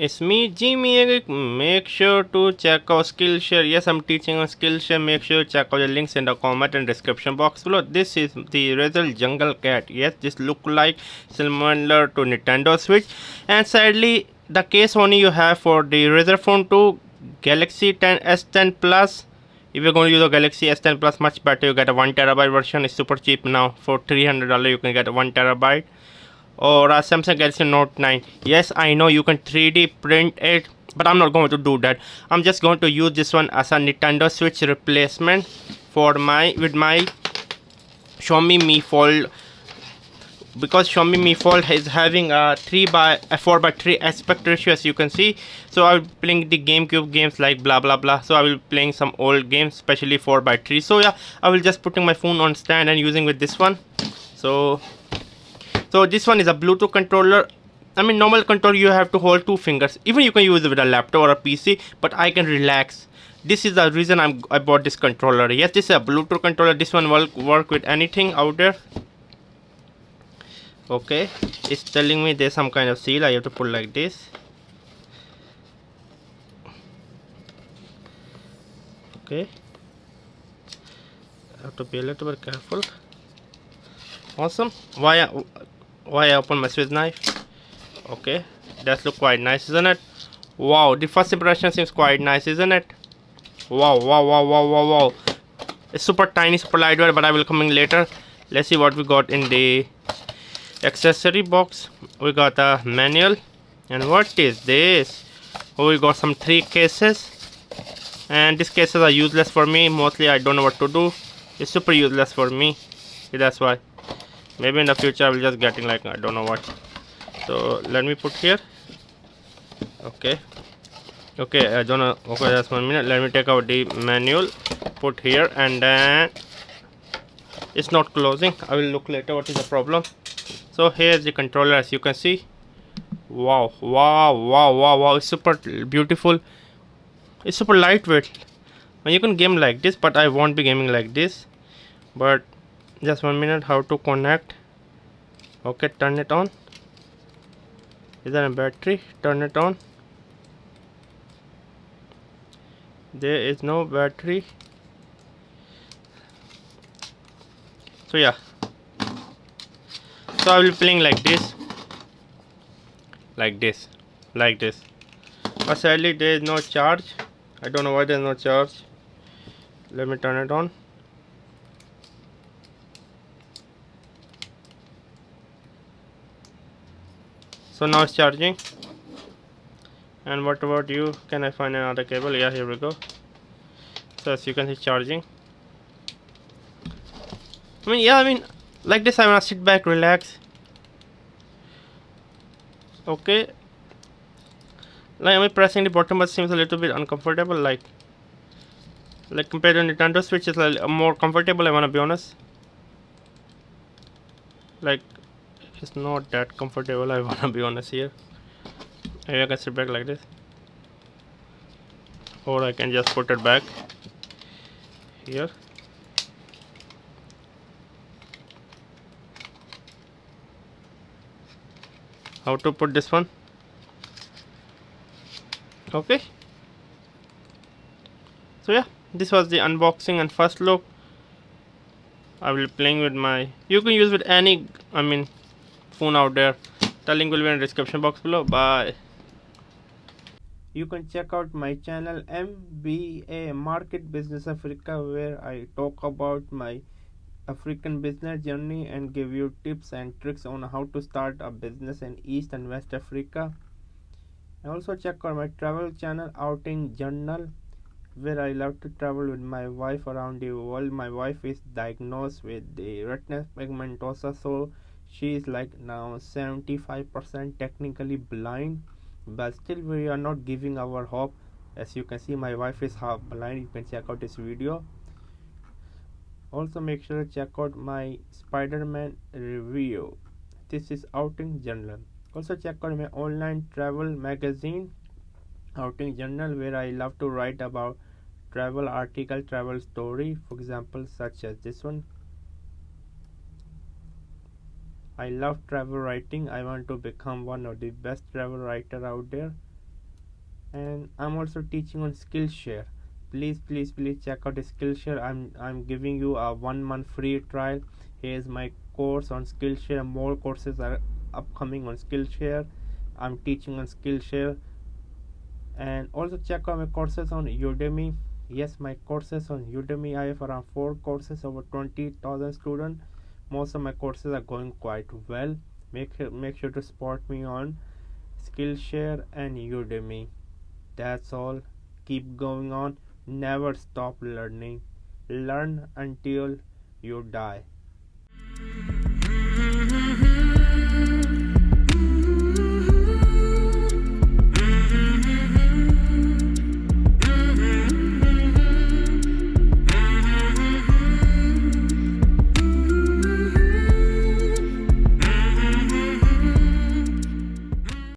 It's me, Jimmy. Eric. Make sure to check out Skillshare. Yes, I'm teaching on Skillshare. Make sure to check out the links in the comment and description box below. This is the Razer Junglecat. Yes, this look like similar to Nintendo Switch. And sadly, the case only you have for the Razer Phone 2 Galaxy 10 S10 Plus. If you're going to use a Galaxy S10 Plus, much better. You get a 1TB version. It's super cheap now. For $300, you can get a 1TB. Or a Samsung Galaxy Note 9. Yes, I know you can 3D print it, but I'm not going to do that. I'm just going to use this one as a Nintendo Switch replacement for my Xiaomi Mi Fold, because Xiaomi Mi Fold is having a 4:3 aspect ratio, as you can see. So I will be playing the GameCube games like blah blah blah. So I will be playing some old games, especially 4:3. So yeah, I will just putting my phone on stand and using with this one. So this one is a Bluetooth controller. I mean, normal controller you have to hold 2 fingers. Even you can use it with a laptop or a PC, but I can relax. This is the reason I bought this controller. Yes, this is a Bluetooth controller. This one will work with anything out there. Okay, it's telling me there's some kind of seal. I have to pull like this. Okay, I have to be a little bit careful. Awesome. Why I open my Swiss knife? Okay, that look quite nice, isn't it? Wow, the first impression seems quite nice, isn't it? Wow, wow, wow, wow, wow, wow. It's super tiny, super lightweight, but I will come in later. Let's see what we got in the accessory box. We got a manual, and what is this? Oh, we got some 3 cases, and these cases are useless for me. Mostly I don't know what to do. It's super useless for me. That's why. Maybe in the future I will just getting like I don't know what. So let me put here. Okay, I don't know. Okay, just 1 minute. Let me take out the manual, put here, and then it's not closing. I will look later what is the problem. So here's the controller, as you can see. Wow, wow, wow, wow, wow. It's super beautiful. It's super lightweight, and you can game like this, but I won't be gaming like this. But just 1 minute. How to connect? Okay, turn it on. Is there a battery? Turn it on. There is no battery. So yeah, so I will be playing like this, like this, like this. But sadly there is no charge. I don't know why there is no charge. Let me turn it on. So now it's charging. And what about you? Can I find another cable? Yeah, here we go. So as you can see, charging. I mean like this I wanna sit back, relax. Okay, like I'm pressing the button, but seems a little bit uncomfortable. Like compared to Nintendo Switch, is like more comfortable. I wanna be honest. Like it's not that comfortable. I wanna be honest here. Maybe I can sit back like this, or I can just put it back here. How to put this one? Okay, so yeah, this was the unboxing and first look. I will be playing with my, you can use with any phone out there. The link will be in the description box below. Bye. You can check out my channel MBA Market Business Africa, where I talk about my African business journey and give you tips and tricks on how to start a business in East and West Africa. And also check out my travel channel Outing Journal, where I love to travel with my wife around the world. My wife is diagnosed with the retinal pigmentosa, so she is like now 75% technically blind, but still we are not giving our hope. As you can see, my wife is half blind. You can check out this video. Also make sure to check out my Spider-Man review. This is Outing Journal. Also check out my online travel magazine Outing Journal, where I love to write about travel article, travel story, for example such as this one. I love travel writing. I want to become one of the best travel writer out there. And I'm also teaching on Skillshare. Please check out Skillshare. I'm giving you a 1 month free trial. Here's my course on Skillshare. More courses are upcoming on Skillshare. I'm teaching on Skillshare. And also check out my courses on Udemy. Yes, my courses on Udemy, I have around 4 courses, over 20,000 students. Most of my courses are going quite well. Make sure to support me on Skillshare and Udemy. That's all. Keep going on. Never stop learning. Learn until you die.